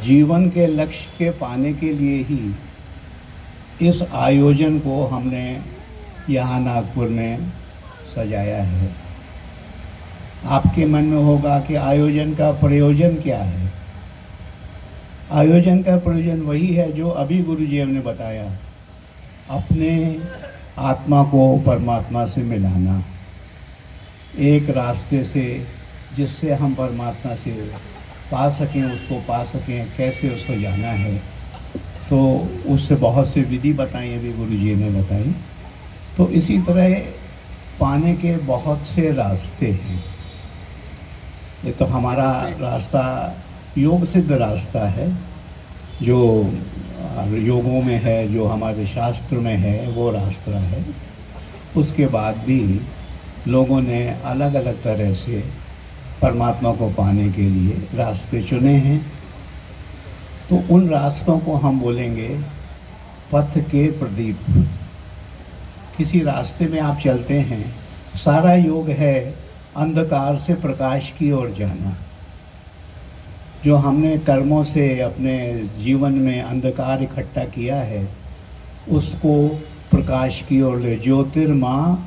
जीवन के लक्ष्य के पाने के लिए ही इस आयोजन को हमने यहाँ नागपुर में सजाया है। आपके मन में होगा कि आयोजन का प्रयोजन क्या है। आयोजन का प्रयोजन वही है जो अभी गुरुजी ने बताया, अपने आत्मा को परमात्मा से मिलाना, एक रास्ते से जिससे हम परमात्मा से पा सकें, उसको पा सकें, कैसे उसको जाना है। तो उससे बहुत सी विधि बताई, अभी गुरुजी ने बताई। तो इसी तरह पाने के बहुत से रास्ते हैं। ये तो हमारा रास्ता योग सिद्ध रास्ता है, जो योगों में है, जो हमारे शास्त्र में है, वो रास्ता है। उसके बाद भी लोगों ने अलग अलग तरह से परमात्मा को पाने के लिए रास्ते चुने हैं। तो उन रास्तों को हम बोलेंगे पथ के प्रदीप। किसी रास्ते में आप चलते हैं, सारा योग है अंधकार से प्रकाश की ओर जाना। जो हमने कर्मों से अपने जीवन में अंधकार इकट्ठा किया है, उसको प्रकाश की ओर ले, ज्योतिर्मय।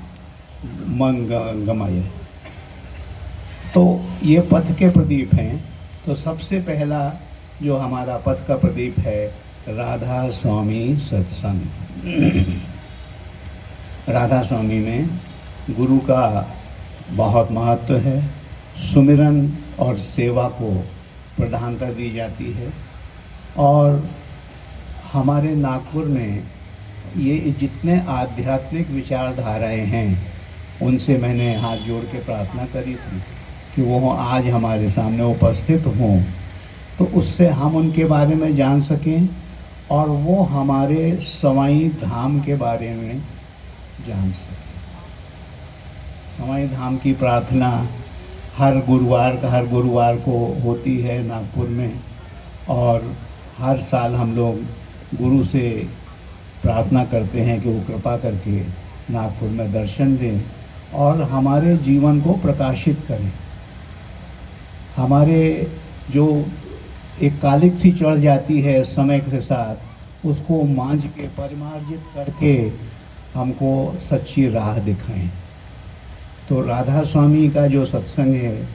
तो ये पथ के प्रदीप हैं। तो सबसे पहला जो हमारा पथ का प्रदीप है, राधा स्वामी सत्संग। राधा स्वामी में गुरु का बहुत महत्व है। सुमिरन और सेवा को प्रधानता दी जाती है। और हमारे नागपुर में ये जितने आध्यात्मिक विचारधाराएं हैं, उनसे मैंने हाथ जोड़ के प्रार्थना करी थी कि वो आज हमारे सामने उपस्थित हों, तो उससे हम उनके बारे में जान सकें और वो हमारे सवाई धाम के बारे में जान सकें। सवाई धाम की प्रार्थना हर गुरुवार को होती है नागपुर में। और हर साल हम लोग गुरु से प्रार्थना करते हैं कि वो कृपा करके नागपुर में दर्शन दें और हमारे जीवन को प्रकाशित करें। हमारे जो एक कालिक सी चढ़ जाती है समय के साथ, उसको मांझ के परिमार्जित करके हमको सच्ची राह दिखाएं। तो राधा स्वामी का जो सत्संग है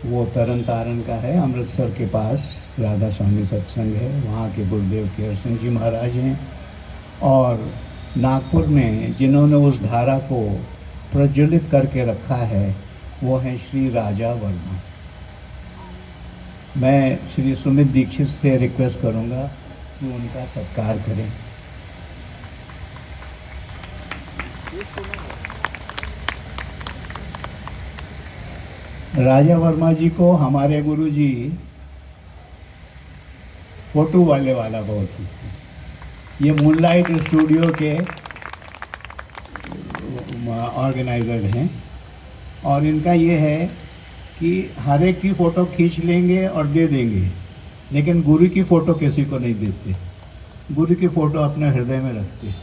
वो तरन तारण का है, अमृतसर के पास राधा स्वामी सत्संग है। वहाँ के गुरुदेव केयर सिंह जी महाराज हैं। और नागपुर में जिन्होंने उस धारा को प्रज्वलित करके रखा है, वो हैं श्री राजा वर्मा। मैं श्री सुमित दीक्षित से रिक्वेस्ट करूँगा कि उनका सत्कार करें। राजा वर्मा जी को हमारे गुरु जी फोटो वाला बहुत ही। ये मूनलाइट स्टूडियो के ऑर्गेनाइजर हैं। और इनका ये है कि हर एक की फ़ोटो खींच लेंगे और दे देंगे, लेकिन गुरु की फ़ोटो किसी को नहीं देते। गुरु की फ़ोटो अपने हृदय में रखते।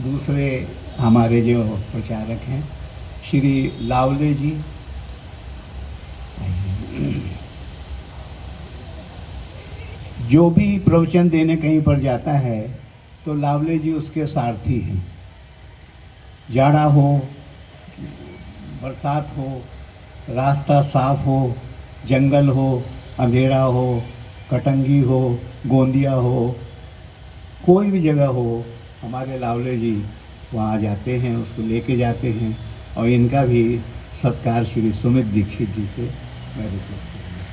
दूसरे हमारे जो प्रचारक हैं श्री लावले जी, जो भी प्रवचन देने कहीं पर जाता है तो लावले जी उसके सारथी हैं। जाड़ा हो, बरसात हो, रास्ता साफ हो, जंगल हो, अंधेरा हो, कटंगी हो, गोंदिया हो, कोई भी जगह हो, हमारे लावले जी वहाँ जाते हैं, उसको लेके जाते हैं। और इनका भी सत्कार श्री सुमित दीक्षित जी से मैं रिक्वेस्ट करूँगा।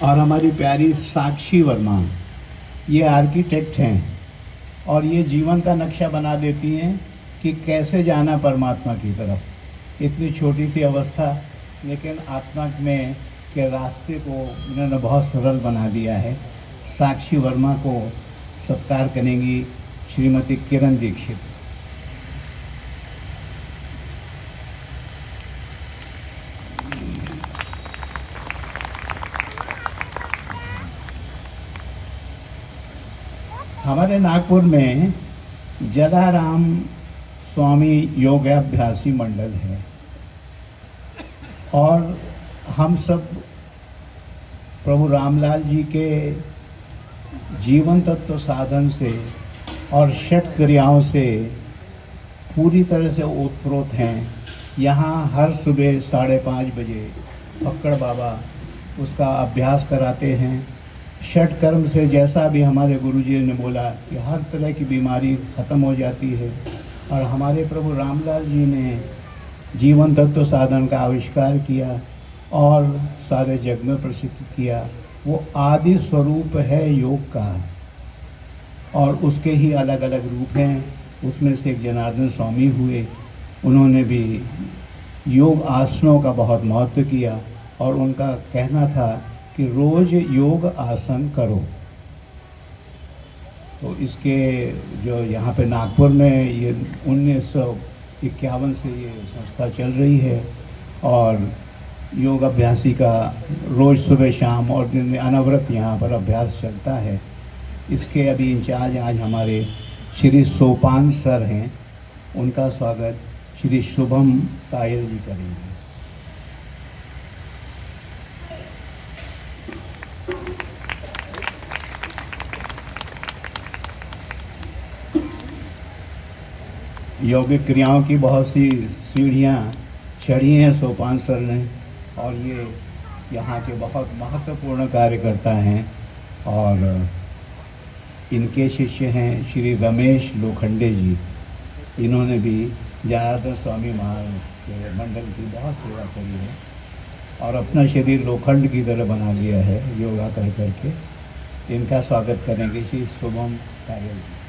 और हमारी प्यारी साक्षी वर्मा, ये आर्किटेक्ट हैं और ये जीवन का नक्शा बना देती हैं कि कैसे जाना परमात्मा की तरफ। इतनी छोटी सी अवस्था, लेकिन आत्मा में के रास्ते को इन्होंने बहुत सरल बना दिया है। साक्षी वर्मा को सत्कार करेंगी श्रीमती किरण दीक्षित। हमारे नागपुर में जलाराम स्वामी योगाभ्यासी मंडल है और हम सब प्रभु रामलाल जी के जीवन तत्व साधन से और षट क्रियाओं से पूरी तरह से ओतप्रोत हैं। यहाँ हर सुबह 5:30 बजे पक्कड़ बाबा उसका अभ्यास कराते हैं। षट कर्म से जैसा भी हमारे गुरुजी ने बोला कि हर तरह की बीमारी ख़त्म हो जाती है और हमारे प्रभु रामलाल जी ने जीवन तत्व साधन का आविष्कार किया और सारे जग में प्रसिद्ध किया। वो आदि स्वरूप है योग का और उसके ही अलग अलग रूप हैं। उसमें से एक जनार्दन स्वामी हुए, उन्होंने भी योग आसनों का बहुत महत्व किया और उनका कहना था कि रोज़ योग आसन करो। तो इसके जो यहाँ पे नागपुर में ये 1951 से ये संस्था चल रही है और योग अभ्यासी का रोज़ सुबह शाम और दिन में अनवरत यहाँ पर अभ्यास चलता है। इसके अभी इंचार्ज आज हमारे श्री सोपान सर हैं, उनका स्वागत श्री शुभम तायल जी करेंगे। यौगिक क्रियाओं की बहुत सी सीढ़ियाँ चढ़ी हैं सोपान सर ने और ये यहाँ के बहुत महत्वपूर्ण कार्यकर्ता हैं और इनके शिष्य हैं श्री रमेश लोखंडे जी। इन्होंने भी जनार्दन स्वामी महाराज के मंडल की बहुत सेवा करी है और अपना शरीर लोखंड की तरह बना लिया है योगा कर करके। इनका स्वागत करेंगे श्री शुभम तायल जी।